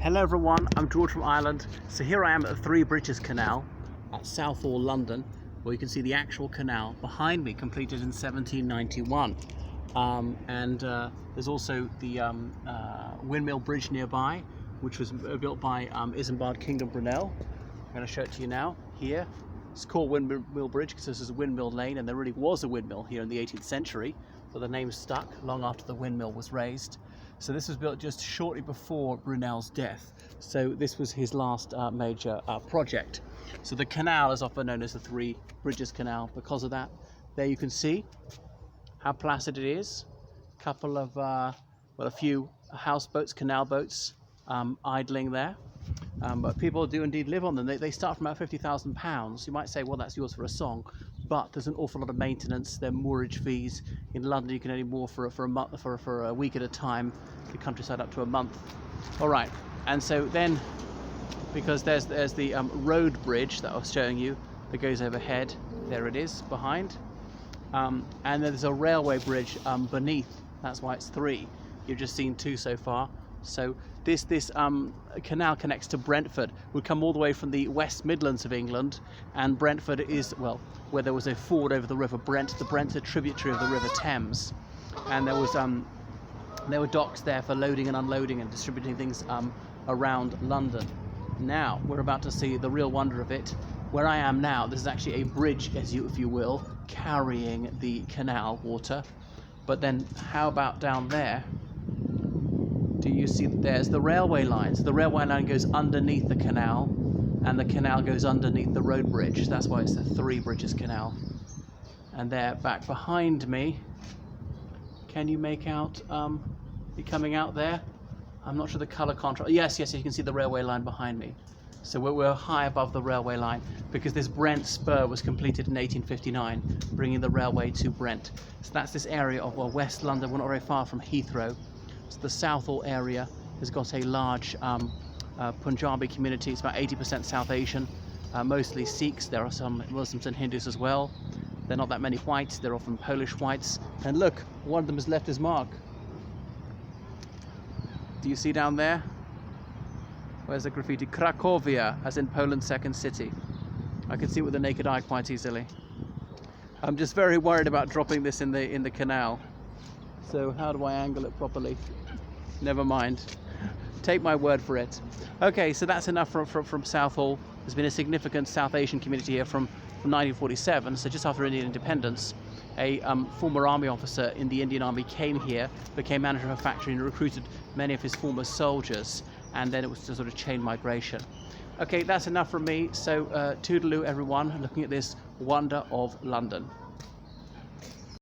Hello everyone, I'm George from Ireland. So here I am at the Three Bridges Canal at Southall, London, where you can see the actual canal behind me, completed in 1791. There's also the windmill bridge nearby, which was built by Isambard Kingdom Brunel. I'm going to show it to you now. Here, it's called Windmill Bridge because this is a windmill lane, and there really was a windmill here in the 18th century, but the name stuck long after the windmill was raised. So this was built just shortly before Brunel's death. So this was his last major project. So the canal is often known as the Three Bridges Canal because of that. There you can see how placid it is. Couple of, a few houseboats, canal boats idling there. But people do indeed live on them. They start from about £50,000. You might say, well, that's yours for a song, but there's an awful lot of maintenance. There are moorage fees. In London, you can only moor for a month, for a week at a time. The countryside up to a month. All right, and so then, because there's the road bridge that I was showing you that goes overhead. There it is behind, and then there's a railway bridge beneath. That's why it's three. You've just seen two so far. So this canal connects to Brentford. Would come all the way from the West Midlands of England, and Brentford is, well, where there was a ford over the River Brent. The Brent's a tributary of the River Thames, and there were docks there for loading and unloading and distributing things around London. Now we're about to see the real wonder of it. Where I am now, this is actually a bridge, if you will, carrying the canal water. But then how about down there? Do you see that there's the railway line? So the railway line goes underneath the canal, and the canal goes underneath the road bridge. That's why it's the Three Bridges Canal. And there, back behind me, can you make out it coming out there? I'm not sure the colour contrast. Yes, you can see the railway line behind me. So we're high above the railway line because this Brent spur was completed in 1859, bringing the railway to Brent. So that's this area of West London. We're not very far from Heathrow. So the Southall area has got a large Punjabi community. It's about 80% South Asian, mostly Sikhs. There are some Muslims and Hindus as well. There are not that many whites. They're often Polish whites. And look, one of them has left his mark. Do you see down there? Where's the graffiti? Cracovia, as in Poland's second city. I can see it with the naked eye quite easily. I'm just very worried about dropping this in the canal. So how do I angle it properly? Never mind. Take my word for it. Okay, so that's enough from Southall. There's been a significant South Asian community here from 1947, so just after Indian independence. A former army officer in the Indian Army came here, became manager of a factory, and recruited many of his former soldiers. And then it was a sort of chain migration. Okay, that's enough from me. So toodaloo, everyone, looking at this wonder of London.